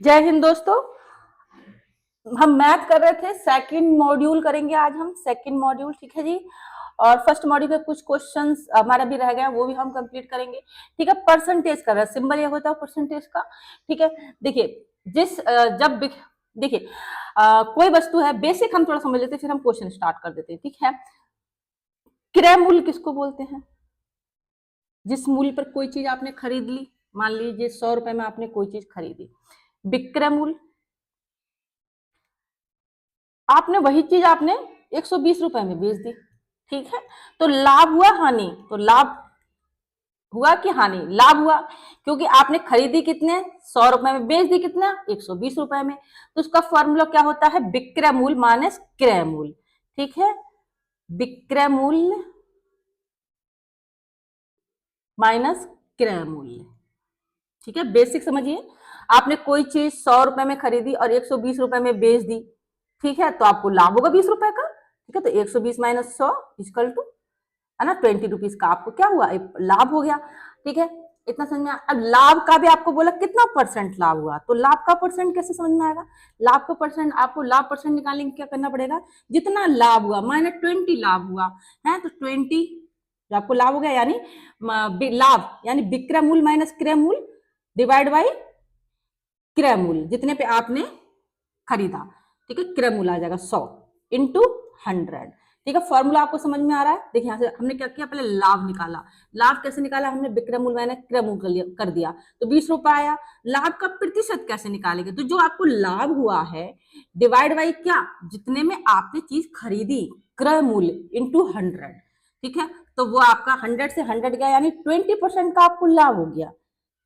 जय हिंद दोस्तों। हम मैथ कर रहे थे, सेकंड मॉड्यूल करेंगे आज हम सेकंड मॉड्यूल। ठीक है जी। और फर्स्ट मॉड्यूल के कुछ क्वेश्चंस हमारा भी रह गया, वो भी हम कंप्लीट करेंगे। ठीक है, परसेंटेज कर रहे हैं, सिंबल ये होता है परसेंटेज का। ठीक है, देखिए देखिए कोई वस्तु है, बेसिक हम थोड़ा समझ लेते हैं, फिर हम क्वेश्चन स्टार्ट कर देते हैं। ठीक है, क्रय मूल्य किसको बोलते हैं? जिस मूल्य पर कोई चीज आपने खरीद ली, मान लीजिए 100 रुपए में आपने कोई चीज खरीदी, विक्रय मूल्य। आपने वही चीज आपने 120 रुपए में बेच दी। ठीक है, तो लाभ हुआ हानि? तो लाभ हुआ कि हानि? लाभ हुआ, क्योंकि आपने खरीदी कितने? 100 रुपए में, बेच दी कितना? 120 रुपए में। तो उसका फॉर्मूला क्या होता है? विक्रय मूल्य माइनस क्रय मूल्य। ठीक है, विक्रय मूल्य माइनस क्रय मूल्य। ठीक है, बेसिक समझिए। आपने कोई चीज 100 रुपए में खरीदी और 120 रुपए में बेच दी। ठीक है, तो आपको लाभ होगा 20 रुपए का। ठीक है, तो 120 माइनस 100 इक्वल टू, है ना, 20 रुपीज का आपको क्या हुआ? लाभ हो गया। ठीक है, इतना समझ में अब लाभ का भी आपको बोला कितना परसेंट लाभ हुआ, तो लाभ का परसेंट कैसे समझ में आएगा? लाभ का परसेंट, आपको लाभ परसेंट निकालने क्या करना पड़ेगा? जितना लाभ हुआ माइनस 20 लाभ हुआ है, तो 20 जो आपको लाभ हो गया, यानी लाभ यानी विक्रय मूल्य माइनस क्रय मूल्य डिवाइड बाई क्रय मूल्य, जितने पे आपने खरीदा। ठीक है, क्रय मूल्य आ जाएगा 100 इंटू 100। ठीक है, फॉर्मूला आपको समझ में आ रहा है? देखिए यहां से हमने क्या किया, पहले लाभ निकाला। लाभ कैसे निकाला? हमने विक्रय मूल्य मैंने क्रय मूल्य कर दिया, तो 20 रुपए आया। लाभ का प्रतिशत कैसे निकालेंगे? तो जो आपको लाभ हुआ है डिवाइड बाई क्या, जितने में आपने चीज खरीदी, क्रय मूल्य इंटू 100। ठीक है, तो वो आपका 100 से 100 गया, यानी 20% का आपको लाभ हो गया।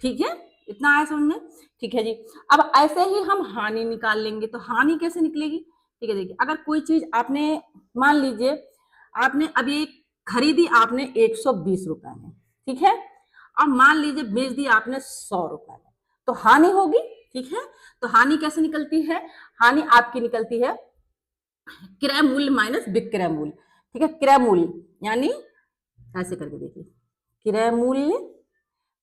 ठीक है, इतना आया समझ में? ठीक है जी। अब ऐसे ही हम हानि निकाल लेंगे, तो हानि कैसे निकलेगी? ठीक है, देखिए अगर कोई चीज आपने, मान लीजिए आपने अभी खरीदी आपने 120 रुपए में, ठीक है, अब मान लीजिए बेच दी आपने 100 रुपए में, तो हानि होगी। ठीक है, तो हानि कैसे निकलती है? हानि आपकी निकलती है क्रय मूल्य माइनस विक्रय मूल्य। ठीक है, क्रय मूल्य यानी ऐसे करके देखिए, क्रय मूल्य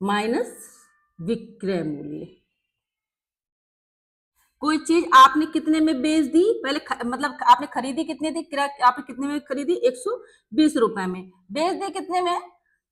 माइनस विक्रय मूल्य। कोई चीज आपने कितने में बेच दी, पहले मतलब आपने खरीदी कितने थी, आपने कितने में खरीदी? 120 रुपए में। बेच दी कितने में?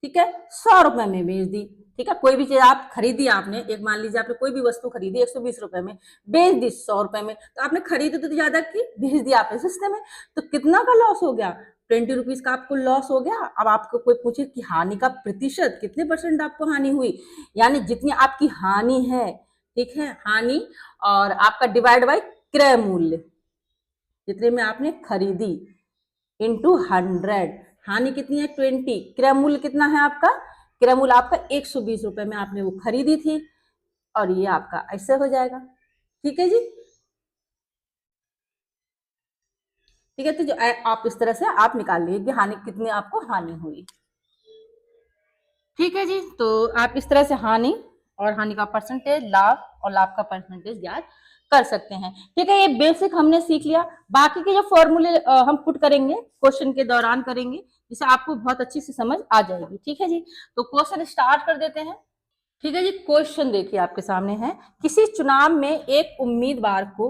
ठीक है, 100 रुपए में बेच दी। ठीक है, कोई भी चीज आप खरीदी, आपने एक मान लीजिए आपने कोई भी वस्तु खरीदी 120 रुपए में, बेच दी 100 रुपए में, तो आपने खरीदी तो ज्यादा की, बेच दी आपने सस्ते में, तो कितना का लॉस हो गया? 20 रुपीज का आपको लॉस हो गया। अब आपको कोई पूछे कि हानि का प्रतिशत कितने परसेंट आपको हानि हुई, यानी जितनी आपकी हानि है, ठीक है, हानि और आपका डिवाइड बाय क्रय मूल्य, जितने में आपने खरीदी, इंटू 100। हानि कितनी है? 20। क्रय मूल्य कितना है आपका? क्रय मूल्य आपका 120 रुपए में आपने वो खरीदी थी, और ये आपका ऐसे हो जाएगा। ठीक है जी। ठीक है, तो जो आप इस तरह से आप निकाल लीजिए कि हानि कितनी आपको हानि हुई। ठीक है जी, तो आप इस तरह से हानि और हानि का परसेंटेज, लाभ और लाभ का परसेंटेज ज्ञात कर सकते हैं। ठीक है, ये बेसिक हमने सीख लिया। बाकी के जो फॉर्मूले हम पुट करेंगे, क्वेश्चन के दौरान करेंगे, जिससे आपको बहुत अच्छी से समझ आ जाएगी। ठीक है जी, तो क्वेश्चन स्टार्ट कर देते हैं। ठीक है जी, क्वेश्चन देखिए आपके सामने है, किसी चुनाव में एक उम्मीदवार को,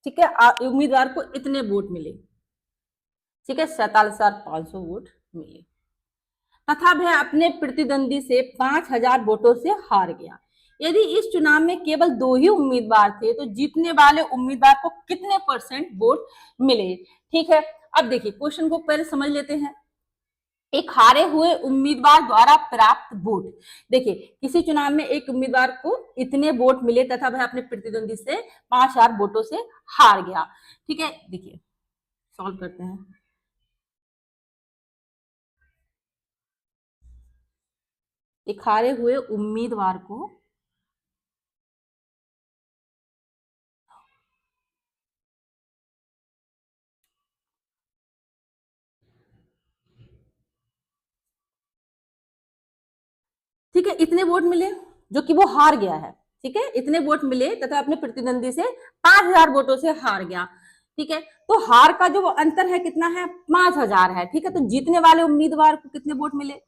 ठीक है, उम्मीदवार को इतने वोट मिले, ठीक है, 47,500 वोट मिले, तथा वह अपने प्रतिद्वंदी से 5,000 वोटों से हार गया। यदि इस चुनाव में केवल 2 ही उम्मीदवार थे, तो जीतने वाले उम्मीदवार को कितने परसेंट वोट मिले? ठीक है, अब देखिए क्वेश्चन को पहले समझ लेते हैं। एक हारे हुए उम्मीदवार द्वारा प्राप्त वोट, देखिए किसी चुनाव में एक उम्मीदवार को इतने वोट मिले तथा वह अपने प्रतिद्वंदी से 5,000 वोटों से हार गया। ठीक है, देखिए सॉल्व करते हैं। एक हारे हुए उम्मीदवार को, ठीक है, इतने वोट मिले जो कि वो हार गया है। ठीक है, इतने वोट मिले तथा अपने प्रतिद्वंदी से 5,000 वोटों से हार गया। ठीक है, तो हार का जो अंतर है कितना है? 5,000 है। ठीक है, तो जीतने वाले उम्मीदवार को कितने वोट मिले?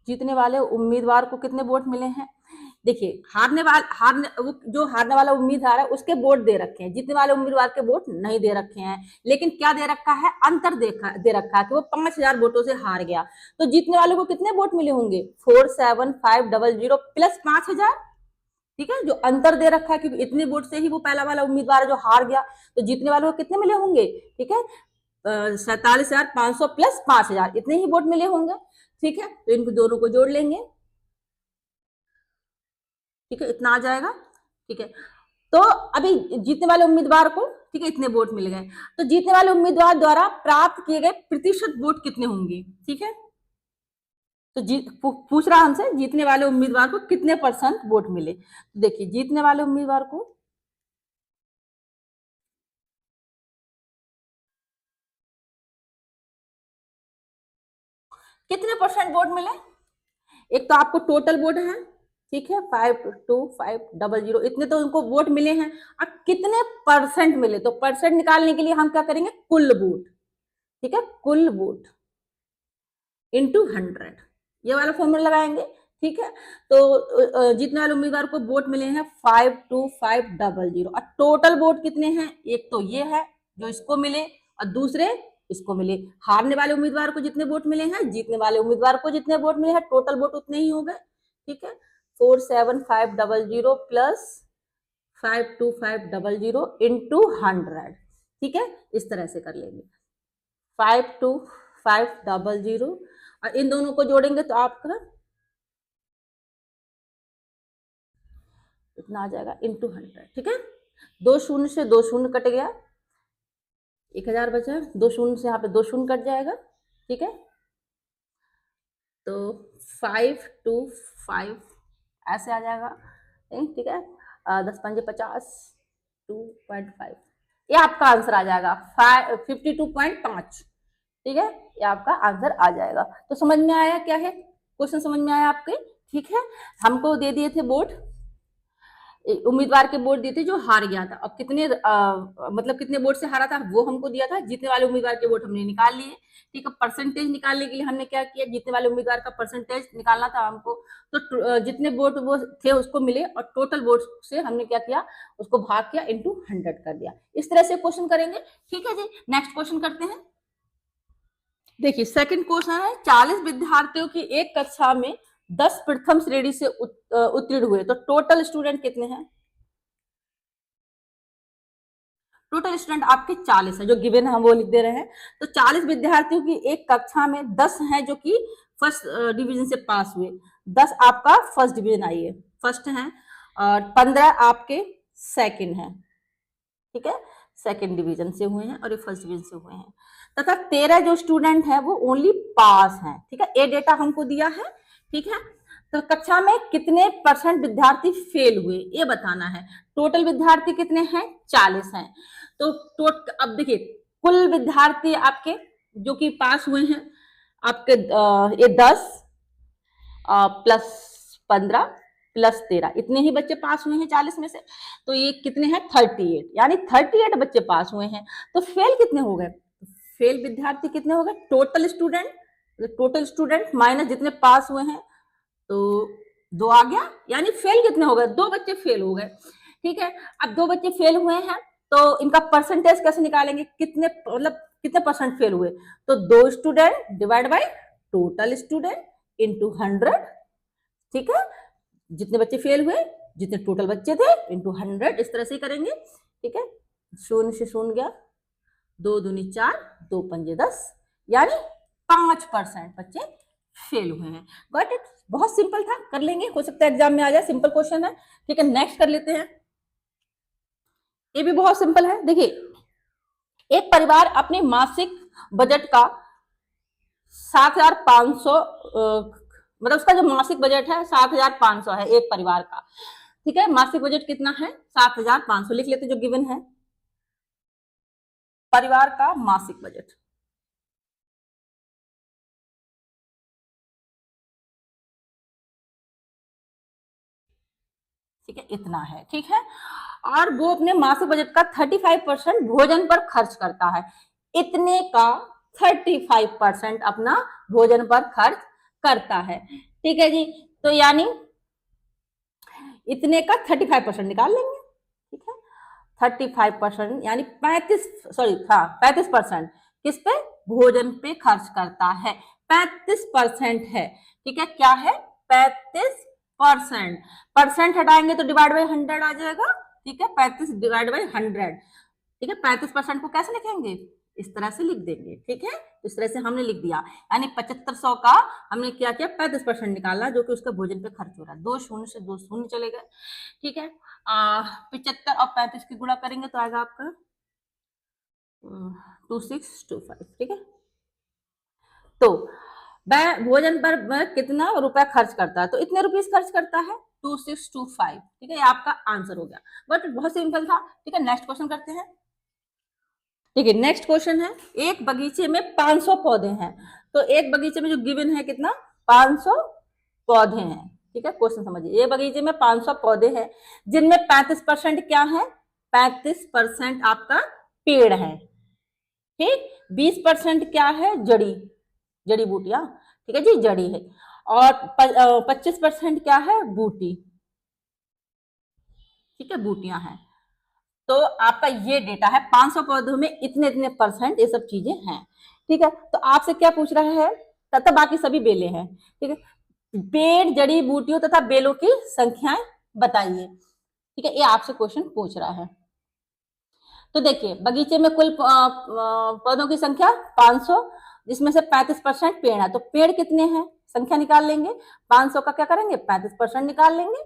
जीतने वाले उम्मीदवार को कितने वोट मिले हैं। देखिए जो हारने वाला उम्मीदवार है उसके वोट दे रखे हैं, जीतने वाले उम्मीदवार के वोट नहीं दे रखे हैं, लेकिन क्या दे रखा है, अंतर दे रखा है कि वो 5000 वोटों से हार गया। तो जीतने वालों को कितने वोट मिले होंगे, 47500 प्लस 5000। ठीक है, जो अंतर दे रखा है क्योंकि इतने वोट से ही वो पहला वाला उम्मीदवार जो हार गया, तो जीतने वालों को कितने मिले होंगे। ठीक है, 47,500 प्लस 5000, इतने ही वोट मिले होंगे। ठीक है, तो इनको दोनों को जोड़ लेंगे। ठीक है, इतना आ जाएगा। ठीक है, तो अभी जीतने वाले उम्मीदवार को, ठीक है, इतने वोट मिल गए, तो जीतने वाले उम्मीदवार द्वारा प्राप्त किए गए प्रतिशत वोट कितने होंगे। ठीक है, तो पूछ रहा हमसे जीतने वाले उम्मीदवार को कितने % वोट मिले। तो देखिए जीतने वाले उम्मीदवार को कितने % वोट मिले। एक तो आपको टोटल वोट है, ठीक है, 52500, इतने तो उनको वोट मिले हैं। अब कितने % मिले, तो % निकालने के लिए हम क्या करेंगे, कुल वोट। ठीक है, कुल वोट इंटू 100, ये वाला फॉर्मूला लगाएंगे। ठीक है, तो जीतने वाले उम्मीदवार को वोट मिले हैं 52500 और टोटल वोट कितने हैं, एक तो ये है जो इसको मिले और दूसरे इसको मिले। हारने वाले उम्मीदवार को जितने वोट मिले हैं, जीतने वाले उम्मीदवार को जितने वोट मिले हैं, टोटल वोट उतने ही हो गए। ठीक है, 47500 प्लस 52500 इंटू 100। ठीक है, इस तरह से कर लेंगे, 52500 और इन दोनों को जोड़ेंगे तो आपका इतना आ जाएगा इंटू 100। ठीक है, 2 शून्य से 2 शून्य कट गया, 1000 बचा, 2 शून्य से यहाँ पे 2 शून्य कट जाएगा। ठीक है, तो 525 ऐसे आ जाएगा। ठीक है, 10 पंजे 50, 2.5, ये आपका आंसर आ जाएगा 52.5। ठीक है, ये आपका आंसर आ जाएगा। तो समझ में आया क्या है, क्वेश्चन समझ में आया आपके। ठीक है, हमको दे दिए थे वोट, उम्मीदवार के वोट दिए थे जो हार गया था। अब कितने मतलब कितने वोट से हारा था वो हमको दिया था, जीतने वाले उम्मीदवार के वोट हमने निकाल लिए। ठीक है, परसेंटेज निकालने के लिए हमने क्या किया, जीतने वाले उम्मीदवार का परसेंटेज निकालना था हमको, तो जितने वोट वो थे उसको मिले और टोटल वोट से हमने क्या किया, उसको भाग किया, इंटू 100 कर दिया। इस तरह से क्वेश्चन करेंगे। ठीक है जी, नेक्स्ट क्वेश्चन करते हैं। देखिए सेकंड क्वेश्चन है, 40 विद्यार्थियों की एक कक्षा में 10 प्रथम श्रेणी से उत्तीर्ण हुए, तो टोटल स्टूडेंट कितने हैं। टोटल स्टूडेंट आपके 40 है, जो गिवन है हम वो लिख दे रहे हैं। तो 40 विद्यार्थियों की एक कक्षा में 10 हैं जो कि फर्स्ट डिवीजन से पास हुए, 10 आपका फर्स्ट डिवीजन आई है, फर्स्ट है, और 15 आपके सेकंड है। ठीक है, सेकंड डिवीजन से हुए हैं और ये फर्स्ट डिवीजन से हुए हैं, तथा 13 जो स्टूडेंट हैं वो ओनली पास हैं। ठीक है, ये डेटा हमको दिया है। ठीक है, तो कक्षा में कितने % विद्यार्थी फेल हुए ये बताना है। टोटल विद्यार्थी कितने हैं, 40 हैं। तो अब देखिए कुल विद्यार्थी आपके जो कि पास हुए हैं आपके ये 10 प्लस 15 प्लस 13, इतने ही बच्चे पास हुए हैं 40 में से। तो ये कितने हैं, 38, यानी 38 बच्चे पास हुए हैं। तो फेल कितने हो गए, फेल विद्यार्थी कितने हो गए, टोटल स्टूडेंट माइनस जितने पास हुए हैं, तो 2 आ गया, यानी फेल कितने हो गए, 2 बच्चे फेल हो गए। ठीक है, अब 2 बच्चे फेल हुए हैं तो इनका परसेंटेज कैसे निकालेंगे, कितने मतलब कितने % फेल हुए, तो 2 student divide by total student into 100। ठीक है, जितने बच्चे फेल हुए जितने टोटल बच्चे थे इंटू 100, इस तरह से करेंगे। ठीक है, 0 से 0 गया, 2 दूनी 4, 2 पंजे 10, यानी 5% बच्चे फेल हुए हैं। गॉट इट, बहुत सिंपल था, कर लेंगे, हो सकता है एग्जाम में आ जाए, सिंपल क्वेश्चन है। ठीक है, नेक्स्ट कर लेते हैं, ये भी बहुत सिंपल है। देखिए एक परिवार अपने मासिक बजट का 7500 मतलब उसका जो मासिक बजट है 7500 है एक परिवार का। ठीक है, मासिक बजट कितना है, 7500 लिख लेते जो गिवन है, परिवार का मासिक बजट। ठीक है, इतना है। ठीक है, और वो अपने मासिक बजट का 35% भोजन पर खर्च करता है, इतने का 35% अपना भोजन पर खर्च करता है। ठीक है जी। तो यानी इतने का 35% निकाल लेंगे, ठीक है। 35% यानी 35% किस पे, भोजन पे खर्च करता है, 35% है, ठीक है। क्या है, 35%। परसेंट हटाएंगे तो डिवाइड बाई 100 आ जाएगा, ठीक है। 35 डिवाइड बाई 100, ठीक है। 35% को कैसे लिखेंगे, इस तरह से लिख देंगे, ठीक है। तो इस तरह से हमने लिख दिया, यानी 7500 का हमने क्या किया, 35% निकाला, जो कि उसका भोजन पे खर्च हो रहा है। 2 शून्य से 2 शून्य चले गए, ठीक है। 75 और 35 की गुणा करेंगे तो आएगा आपका 2625, ठीक है। तो वह भोजन पर वह कितना रुपया खर्च करता है, तो इतने रुपीस खर्च करता है, 2625, ठीक है। ये आपका आंसर हो गया, बट बहुत सिंपल था, ठीक है। नेक्स्ट क्वेश्चन करते हैं, ठीक है। नेक्स्ट क्वेश्चन है, एक बगीचे में 500 पौधे हैं, तो एक बगीचे में जो गिवन है कितना, 500 पौधे हैं, ठीक है। क्वेश्चन समझिए, ये बगीचे में 500 पौधे हैं, जिनमें 35% क्या है, 35% आपका पेड़ है, ठीक। 20% क्या है, जड़ी जड़ी बूटियां, ठीक है जी, जड़ी है। और 25% क्या है, बूटी, ठीक है, बूटियां हैं। तो आपका ये डेटा है, 500 पौधों में इतने इतने परसेंट ये सब चीजें हैं, ठीक है। तो आपसे क्या पूछ रहा है, तथा बाकी सभी बेले हैं, ठीक है। पेड़, जड़ी बूटियों तथा बेलों की संख्याएं बताइए, ठीक है। ये आपसे क्वेश्चन पूछ रहा है। तो देखिए, बगीचे में कुल पौधों की संख्या 500, जिसमें से 35% पेड़ है, तो पेड़ कितने हैं, संख्या निकाल लेंगे। 500 का क्या करेंगे, 35% निकाल लेंगे,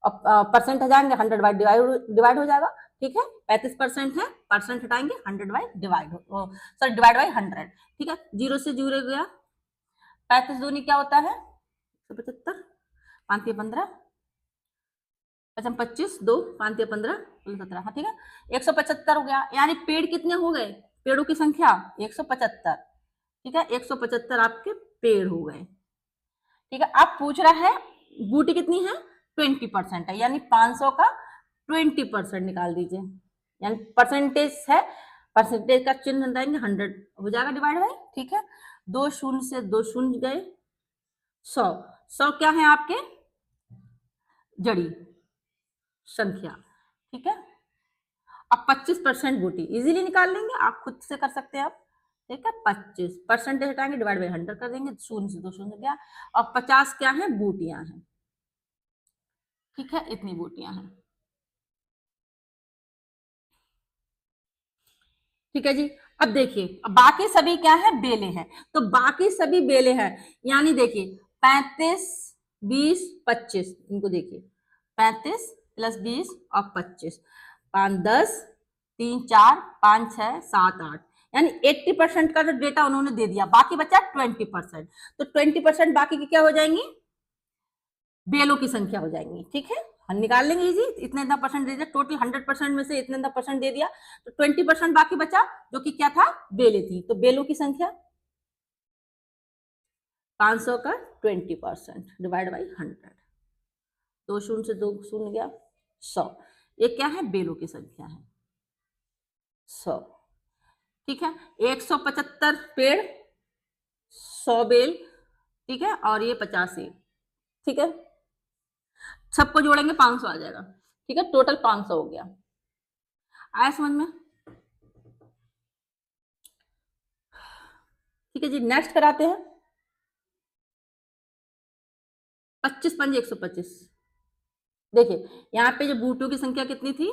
और परसेंट हटाएंगे, 100 बाई डिवाइड हो जाएगा, ठीक है। 35% है, परसेंट हटाएंगे, 100 बाई डिवाइड बाई 100, ठीक है। 0 से 0 गया, 35 दूनी क्या होता है, 175, 5 15, 25, 2 5 15 17, हाँ ठीक है। 175 हो गया, यानी पेड़ कितने हो गए, पेड़ों की संख्या 175, ठीक है। 175 आपके पेड़ हो गए, ठीक है। अब पूछ रहा है बूटी कितनी है, 20% है, यानी 500 का 20% निकाल दीजिए, यानी परसेंटेज है, परसेंटेज का चिन्ह हटाएंगे, 100 हो जाएगा डिवाइड बाई, ठीक है। 2 शून्य से 2 शून्य गए, 100, 100 क्या है आपके, जड़ी संख्या, ठीक है। अब 25% बूटी इजीली निकाल लेंगे, आप खुद से कर सकते हैं आप, ठीक है। 25% हटाएंगे, डिवाइड बाई 100 कर देंगे, शून्य से 2 शून्य गया, और 50 क्या है, बूटियां हैं, ठीक है। इतनी बूटियां हैं, ठीक है जी। अब देखिए, अब बाकी सभी क्या है, बेले हैं, तो बाकी सभी बेले हैं, यानी देखिए 35, 20, 25, इनको देखिए, 35 प्लस 20 और 25, 5 10, 3 4 5 6 7 8, यानी 80% का जो डेटा उन्होंने दे दिया, बाकी बचा 20%, तो 20% बाकी की क्या हो जाएंगी, बेलों की संख्या हो जाएंगी, ठीक है। हम निकाल लेंगे इजी, इतने इतना परसेंट दे दिया, टोटल 100% में से इतने इतना परसेंट दे दिया, तो 20% बाकी बचा, जो कि क्या था, बेले थी, तो बेलों की संख्या 500 का 20% डिवाइड बाई 100, 2 शून्य से 2 शून्य गया, 100, ये क्या है, बेलों की संख्या है 100, ठीक है। 175 पेड़, 100 बेल, ठीक है, और ये 50 सेब, ठीक है। सबको जोड़ेंगे 500 आ जाएगा, ठीक है। टोटल 500 हो गया, आया समझ में, ठीक है जी। नेक्स्ट कराते हैं, 25 पंजे 125, देखिए यहाँ पे जो बूटों की संख्या कितनी थी,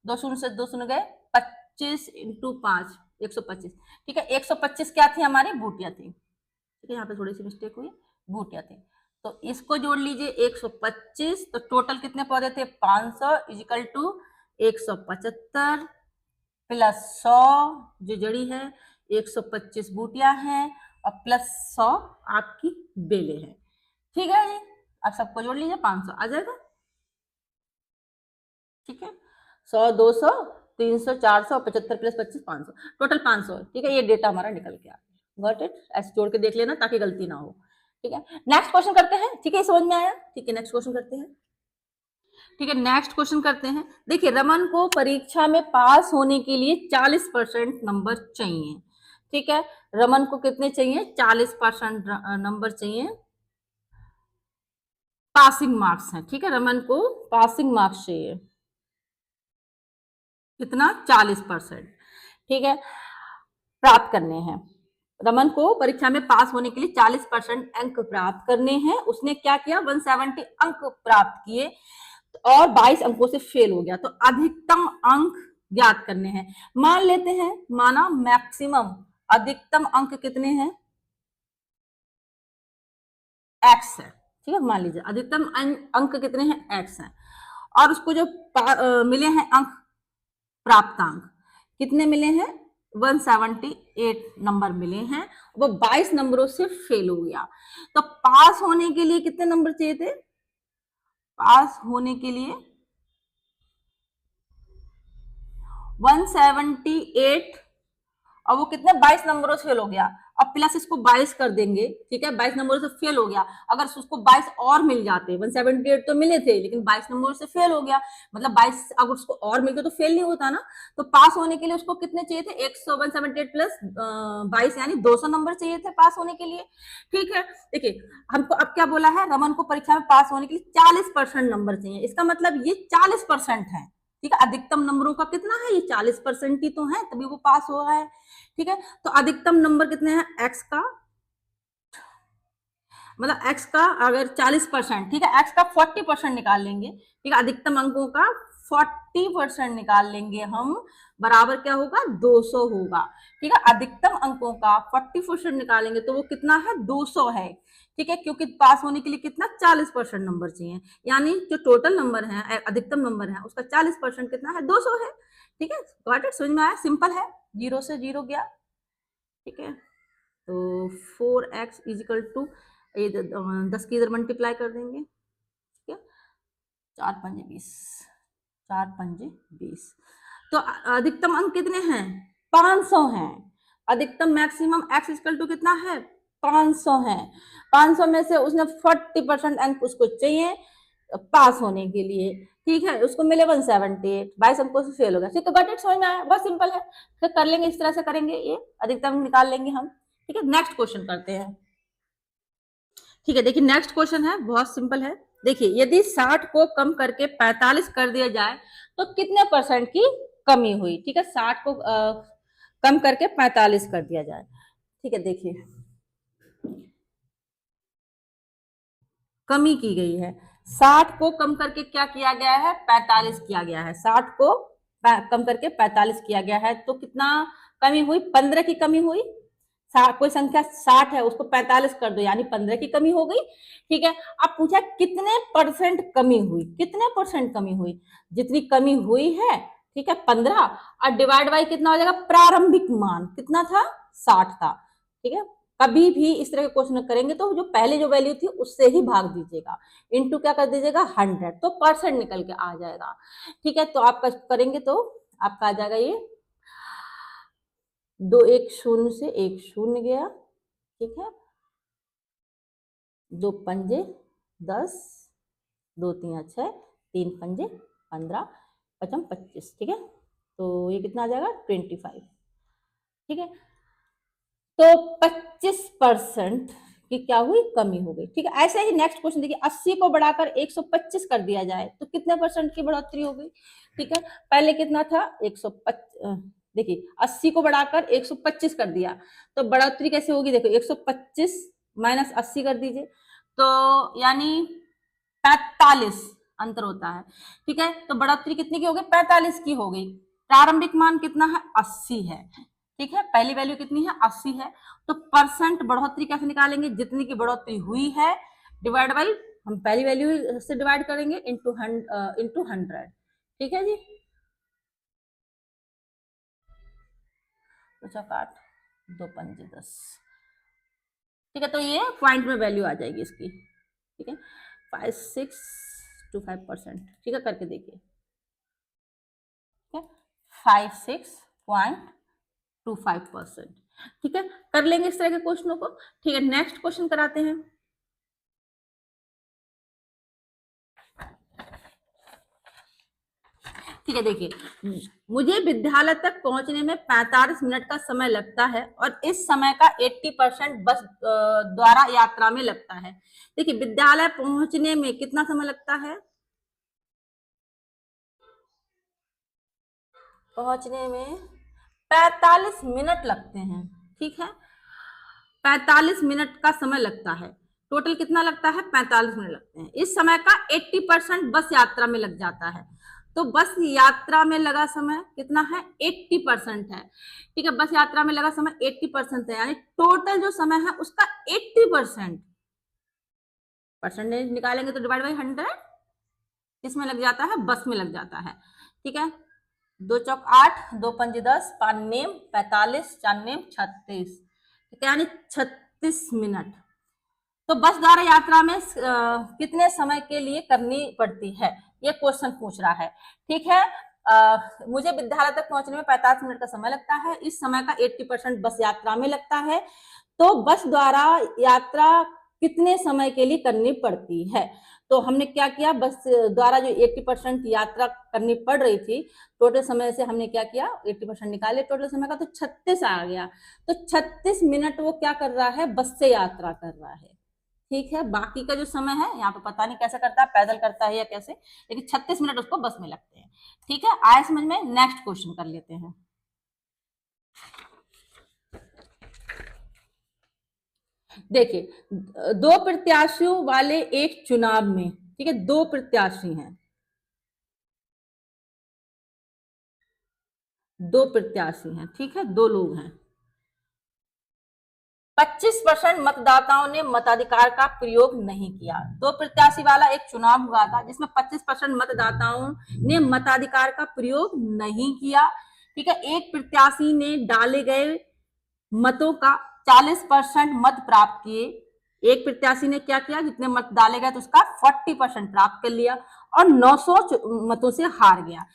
2 शून्य से 2 शून्य गए, 25 इंटू 5 125, ठीक है। 125 क्या थी, हमारी बूटियां थी, ठीक है। यहाँ पे थोड़ी सी मिस्टेक हुई, बूटियां थी, तो इसको जोड़ लीजिए 125, तो टोटल कितने पौधे थे, 500 इजिकल टू 175 प्लस 100 जो जड़ी है, 125 बूटियां हैं, और प्लस 100 आपकी बेले हैं, ठीक है जी। अब सबको जोड़ लीजिए, 500 आ जाएगा, ठीक है। 100 200 300 400 75 प्लस 25 500, टोटल 500, ठीक है। ये डेटा हमारा निकल के आ गया, गॉट इट, ऐसे जोड़ के देख लेना ताकि गलती ना हो, ठीक है। नेक्स्ट क्वेश्चन करते हैं, ठीक है, समझ में आया, ठीक है। नेक्स्ट क्वेश्चन करते हैं, ठीक है। नेक्स्ट क्वेश्चन करते हैं, देखिए रमन को परीक्षा में पास होने के लिए 40% नंबर चाहिए, ठीक है। रमन को कितने चाहिए, 40% नंबर चाहिए पासिंग मार्क्स हैं, ठीक है। रमन को पासिंग मार्क्स चाहिए, कितना, 40%, ठीक है, प्राप्त करने हैं। रमन को परीक्षा में पास होने के लिए 40% अंक प्राप्त करने हैं। उसने क्या किया, 170 अंक प्राप्त किए और 22 अंकों से फेल हो गया। तो अधिकतम अंक ज्ञात करने हैं। मान लेते हैं, माना मैक्सिमम, अधिकतम अंक कितने हैं, एक्स है, ठीक है। मान लीजिए अधिकतम अंक कितने हैं, एक्स हैं, और उसको जो मिले हैं अंक, प्राप्तांक कितने मिले हैं, 178 नंबर मिले हैं। वो 22 नंबरों से फेल हो गया। तो पास होने के लिए कितने नंबर चाहिए थे, पास होने के लिए 178, और वो कितने, 22 नंबरों से फेल हो गया। अब प्लस इसको 22 कर देंगे, ठीक है, 22 नंबरों से फेल हो गया। अगर उसको 22 और मिल जाते, 178 तो मिले थे लेकिन 22 नंबरों से फेल हो गया, मतलब 22 अगर उसको और मिलते तो फेल नहीं होता ना। तो पास होने के लिए उसको कितने चाहिए थे, 178 प्लस 22 यानी 200 नंबर चाहिए थे पास होने के लिए, ठीक है। देखिए हमको अब क्या बोला है, रमन को परीक्षा में पास होने के लिए 40% नंबर चाहिए। इसका मतलब ये 40% है, ठीक है। अधिकतम नंबरों का कितना है, ये 40% ही तो है, तभी वो पास हो रहा है, ठीक है। तो अधिकतम नंबर कितने हैं, एक्स का, मतलब एक्स का अगर 40%, ठीक है, एक्स का 40% निकाल लेंगे, ठीक है, अधिकतम अंकों का 40% निकाल लेंगे हम, बराबर क्या होगा, 200 होगा, ठीक है। अधिकतम अंकों का 40% निकालेंगे तो वो कितना है, 200 है, ठीक है, क्योंकि पास होने के लिए कितना, 40% नंबर चाहिए, यानी जो टोटल नंबर है, अधिकतम नंबर है, उसका 40% कितना है, 200 है, ठीक है। गॉट इट, समझ में आया, सिंपल है, जीरो से जीरो गया, ठीक है। तो 4x इजिकल टू, ये 10 की इधर मल्टीप्लाई कर देंगे, ठीक है, 4×5 = 20, 4×5 = 20। तो अधिकतम अंक कितने हैं, 500 हैं। अधिकतम मैक्सिमम x इक्वल टू कितना है, 500 है। 500 में से उसने 40% अंक उसको चाहिए पास होने के लिए, ठीक है। उसको मिले 178, 22 अंकों से फेल हो गया, ठीक है। गॉट इट, समझ में आया, बहुत सिंपल है। फिर कर लेंगे, इस तरह से करेंगे, ये अधिकतम निकाल लेंगे हम, ठीक है। नेक्स्ट क्वेश्चन करते हैं, ठीक है। देखिए नेक्स्ट क्वेश्चन है, बहुत सिंपल है। देखिए यदि 60 को कम करके 45 कर दिया जाए तो कितने परसेंट की कमी हुई, ठीक है। 60 को कम करके 45 कर दिया जाए, ठीक है। देखिए कमी की गई है, 60 को कम करके क्या किया गया है, 45 किया गया है। 60 को कम करके 45 किया गया है, तो कितना कमी हुई, 15 की कमी हुई। कोई संख्या 60 है, उसको 45 कर दो, यानी 15 की कमी हो गई, ठीक है। अब पूछा कितने परसेंट कमी हुई, कितने परसेंट कमी हुई, जितनी कमी हुई है, ठीक है, 15, और डिवाइड बाई कितना हो जाएगा, प्रारंभिक मान कितना था, 60 था, ठीक है। कभी भी इस तरह के क्वेश्चन करेंगे तो जो पहले जो वैल्यू थी उससे ही भाग दीजिएगा, इनटू क्या कर दीजिएगा, 100, तो परसेंट निकल के आ जाएगा, ठीक है। तो आपका करेंगे तो आपका आ जाएगा ये 2 1 0 से 1 0 गया, ठीक है, 2×5 = 10, 2×3 = 6, 3×5 = 15, 5×5 = 25, ठीक है। तो ये कितना आ जाएगा, 25, ठीक है। तो 25% की क्या हुई, कमी हो गई, ठीक है। ऐसे ही नेक्स्ट क्वेश्चन देखिए, 80 को बढ़ाकर 125 कर दिया जाए तो कितने परसेंट की बढ़ोतरी हो गई, ठीक है। पहले कितना था, 125, देखिए 80 को बढ़ाकर 125 कर दिया तो बढ़ोतरी कैसे होगी, देखो 125 - 80 कर दीजिए, तो यानी 45 अंतर होता है, ठीक है। तो बढ़ोतरी कितनी की हो गई, 45 की हो गई। प्रारंभिक मान कितना है, 80 है, ठीक है। पहली वैल्यू कितनी है, 80 है। तो परसेंट बढ़ोतरी कैसे निकालेंगे, जितनी की बढ़ोतरी हुई है डिवाइड बाई, हम पहली वैल्यू से डिवाइड करेंगे इंटू 100, ठीक है जी। तो 4×8 = 2×5 = 10, ठीक है। तो ये पॉइंट में वैल्यू आ जाएगी इसकी, ठीक है, 5625%, ठीक है, करके देखिए, ठीक है, 56.25%, ठीक है। कर लेंगे इस तरह के क्वेश्चनों को, ठीक है। नेक्स्ट क्वेश्चन कराते हैं, ठीक है, देखिए मुझे विद्यालय तक पहुंचने में 45 मिनट का समय लगता है और इस समय का 80% बस द्वारा यात्रा में लगता है। देखिए विद्यालय पहुंचने में कितना समय लगता है, पहुंचने में 45 मिनट लगते हैं। ठीक है, 45 मिनट का समय लगता है। टोटल कितना लगता है, 45 मिनट लगते हैं। इस समय का 80% बस यात्रा में लग जाता है। तो बस यात्रा में लगा समय कितना है, 80% है। ठीक है, बस यात्रा में लगा समय 80% है, यानी टोटल जो समय है उसका 80%, परसेंटेज निकालेंगे तो डिवाइड बाई 100 किसमें लग जाता है, बस में लग जाता है। ठीक है, 2 चौक 8, 2 पंज 10, 5 नेम 45, 4 नेम 36, यानी 36 मिनट। तो बस द्वारा यात्रा में कितने समय के लिए करनी पड़ती है, ये क्वेश्चन पूछ रहा है। ठीक है, मुझे विद्यालय तक पहुंचने में 45 मिनट का समय लगता है, इस समय का 80% बस यात्रा में लगता है। तो बस द्वारा यात्रा कितने समय के लिए करनी पड़ती है, तो हमने क्या किया, बस द्वारा जो 80% यात्रा करनी पड़ रही थी, टोटल समय से हमने क्या किया, 80% निकाले टोटल समय का, तो 36 आ गया। तो 36 मिनट वो क्या कर रहा है, बस से यात्रा कर रहा है। ठीक है, बाकी का जो समय है यहाँ पे पता नहीं कैसे करता है, पैदल करता है या कैसे, लेकिन 36 मिनट उसको बस में लगते हैं। ठीक है, आए समझ में। नेक्स्ट क्वेश्चन कर लेते हैं। देखिए 2 प्रत्याशियों वाले एक चुनाव में, ठीक है, 2 प्रत्याशी हैं, 2 प्रत्याशी हैं, ठीक है, 2 लोग हैं। 25% मतदाताओं ने मताधिकार का प्रयोग नहीं किया। 2 प्रत्याशी वाला एक चुनाव हुआ था जिसमें 25% मतदाताओं ने मताधिकार का प्रयोग नहीं किया। ठीक है, एक प्रत्याशी ने डाले गए मतों का 40% मत प्राप्त किए। एक प्रत्याशी ने क्या किया, जितने मत डाले गए तो उसका 40% प्राप्त कर लिया और 900 मतों से हार गया।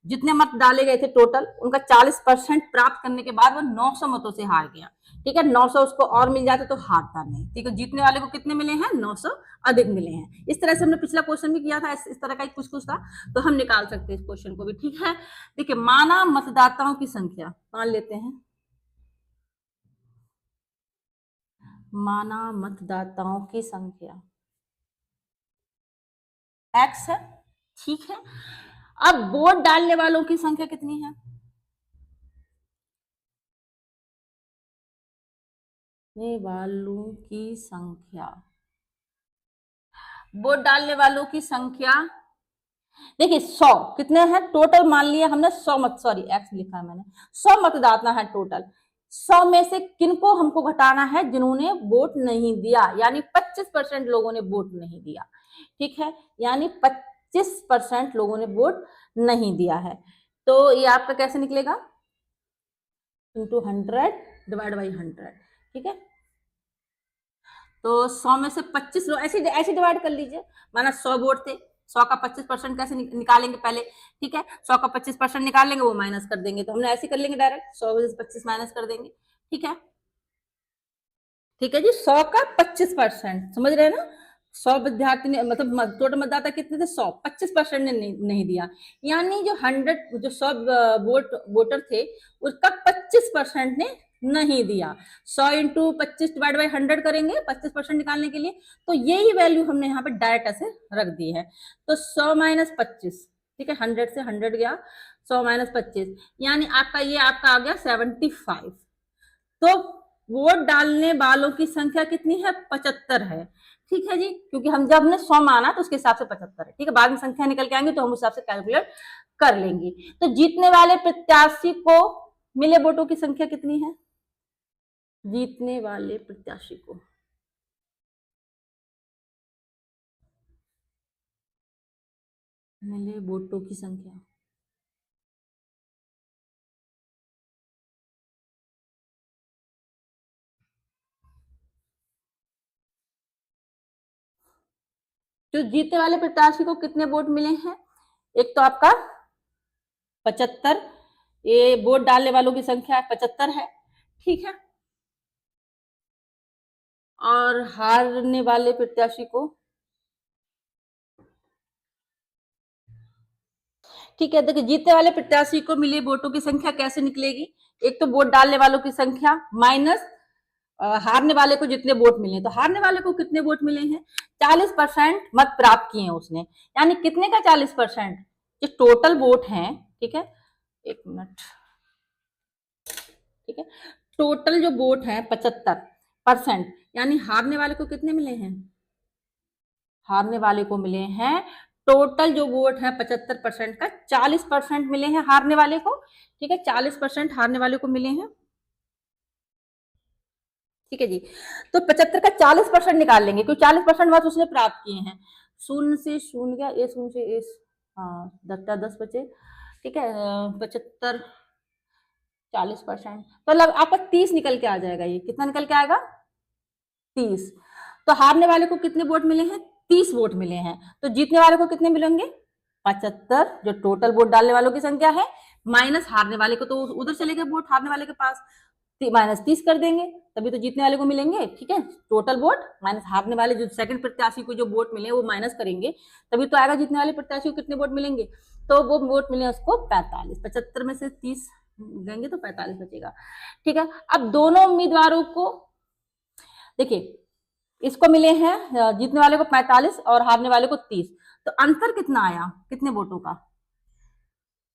जितने मत डाले गए थे टोटल, उनका 40% प्राप्त करने के बाद वो 900 मतों से हार गया। ठीक है, 900 उसको और मिल जाते तो हारता नहीं। ठीक है, जीतने वाले को कितने मिले हैं, 900 अधिक मिले हैं। इस तरह से हमने पिछला क्वेश्चन भी किया था, इस तरह का कुछ कुछ था, तो हम निकाल सकते हैं इस क्वेश्चन को भी। ठीक है, देखिए माना मतदाताओं की संख्या मान लेते हैं, माना मतदाताओं की संख्या x है। ठीक है, अब वोट डालने वालों की संख्या कितनी है, वालों की संख्या, वोट डालने वालों की संख्या, देखिए 100 कितने हैं टोटल, मान लिया हमने 100 मत, सॉरी एक्स लिखा है मैंने, 100 मतदाता है टोटल। 100 में से किनको हमको घटाना है, जिन्होंने वोट नहीं दिया, यानी 25% लोगों ने वोट नहीं दिया। ठीक है, यानी 25% लोगों ने वोट नहीं दिया है। तो ये आपका कैसे निकलेगा, इंटू 100 डिवाइड बाई 100। ठीक है, तो 100 में से 25 लोग, ऐसे ऐसे डिवाइड कर लीजिए, माना 100 वोट थे, 100 का 25% कैसे निकालेंगे पहले। ठीक है, 100 का 25% निकाल लेंगे, वो माइनस कर देंगे, तो हमने ऐसे कर लेंगे डायरेक्ट, 100 में से 25 माइनस कर देंगे। ठीक है, ठीक है जी, 100 का 25%, समझ रहे हैं ना। 100 विद्यार्थी ने, मतलब टोटल मतदाता कितने थे, 100, 25% ने नहीं दिया, यानी जो 100 जो 100 वोटर थे उसका 25% ने नहीं दिया। 100 इंटू 25 डिवाइड बाई 100 करेंगे 25% निकालने के लिए, तो यही वैल्यू हमने यहाँ पे डायरेक्ट ऐसे रख दी है। तो 100 माइनस 25, ठीक है, 100 से 100 गया, 100 माइनस 25, यानी आपका ये आपका आ गया 75। तो वोट डालने वालों की संख्या कितनी है, 75 है। ठीक है जी, क्योंकि हम जब हमने 100 माना तो उसके हिसाब से 75 है। ठीक है, बाद में संख्या निकल के आएंगे तो हम उस हिसाब से कैलकुलेट कर लेंगे। तो जीतने वाले प्रत्याशी को मिले वोटों की संख्या कितनी है, जीतने वाले प्रत्याशी को मिले वोटों की संख्या, जो जीतने वाले प्रत्याशी को कितने वोट मिले हैं, एक तो आपका 75, ये वोट डालने वालों की संख्या 75 है। ठीक है, और हारने वाले प्रत्याशी को ठीक है, देखिए जीतने वाले प्रत्याशी को मिले वोटों की संख्या कैसे निकलेगी? एक तो वोट डालने वालों की संख्या माइनस हारने वाले को जितने वोट मिले। तो हारने वाले को कितने वोट मिले हैं? 40% मत प्राप्त किए हैं उसने, यानी कितने का 40%? जो टोटल वोट हैं, ठीक है, एक मिनट, ठीक है, टोटल जो वोट है 75%, यानी हारने वाले को कितने मिले हैं? हारने वाले को मिले हैं टोटल जो वोट है 75% का 40% मिले हैं हारने वाले को। ठीक है, 40% हारने वाले को मिले हैं। ठीक है जी, तो 75 का 40% निकाल लेंगे क्योंकि 40% मत उसने प्राप्त किए हैं। शून्य से शून्य गया, ए शून्य से ए, हाँ 10 बचे। ठीक है, 75 40%, तो लग आपका 30 निकल के आ जाएगा। ये कितना निकल के आएगा? 30। तो हारने वाले को कितने वोट मिले हैं? 30 वोट मिले हैं। तो जीतने वाले को कितने मिलेंगे? 75, जो टोटल वोट डालने वालों की संख्या है, माइनस हारने वाले को, तो उधर चले गए वोट हारने वाले के पास, माइनस 30 कर देंगे, तभी तो जीतने वाले को मिलेंगे। ठीक है, टोटल वोट माइनस हारने वाले, जो सेकंड प्रत्याशी को जो वोट मिले वो माइनस करेंगे, तभी तो आएगा जीतने वाले प्रत्याशी को कितने वोट मिलेंगे। तो वो वोट मिले उसको 45, 75 में से 30 देंगे तो 45 बचेगा। ठीक है, अब दोनों उम्मीदवारों को देखिए, इसको मिले हैं जीतने वाले को 45 और हारने वाले को 30, तो अंतर कितना आया? कितने वोटों का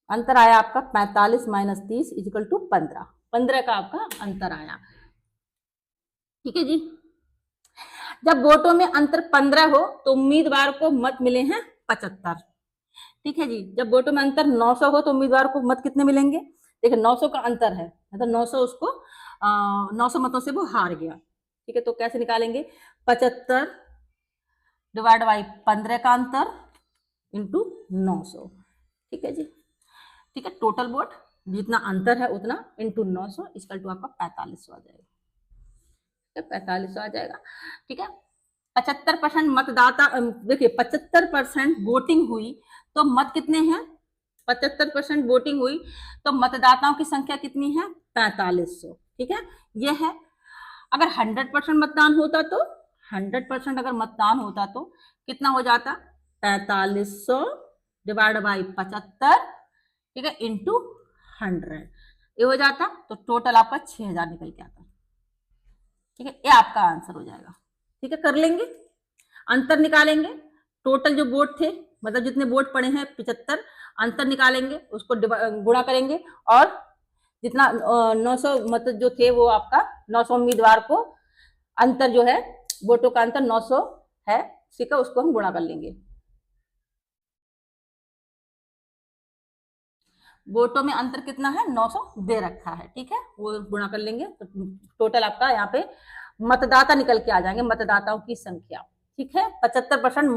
अंतर आया? आपका 45 माइनस 30 इजिकल टू 15, 15 का आपका अंतर आया। ठीक है जी, जब वोटों में अंतर 15 हो तो उम्मीदवार को मत मिले हैं 75। ठीक है जी, जब वोटों में अंतर 900 हो तो उम्मीदवार को मत कितने मिलेंगे? देखिए 900 का अंतर है, मतलब 900 उसको 900 मतों से वो हार गया। ठीक है, तो कैसे निकालेंगे? 75 डिवाइड बाई 15 का अंतर इंटू 900। ठीक है जी, ठीक है, टोटल वोट जितना अंतर है उतना इंटू 900 इसकल टू आपका 4500 आ जाएगा। 4500 आ जाएगा। ठीक है, 75% मतदाता, देखिए 75% वोटिंग हुई तो मत कितने हैं? 75% वोटिंग हुई तो मतदाताओं की संख्या कितनी है? 4500। ठीक है, यह है। अगर 100% मतदान होता तो 100% अगर मतदान होता तो कितना हो जाता? 4500 डिवाइड बाई 75, ठीक है, इंटू 100 ये हो जाता, तो टोटल आपका 6000 निकल के आता। ठीक है, ये आपका आंसर हो जाएगा। ठीक है, कर लेंगे, अंतर निकालेंगे, टोटल जो वोट थे, मतलब जितने वोट पड़े हैं 75, अंतर निकालेंगे, उसको गुणा करेंगे, और जितना 900 मतलब जो थे वो आपका 900 उम्मीदवार को अंतर जो है, वोटों का अंतर 900 है, ठीक है, उसको हम गुणा कर लेंगे। वोटों में अंतर कितना है? 900 दे रखा है। ठीक है, वो गुणा कर लेंगे तो टोटल आपका यहाँ पे मतदाता निकल के आ जाएंगे, मतदाताओं की संख्या। ठीक है, 75%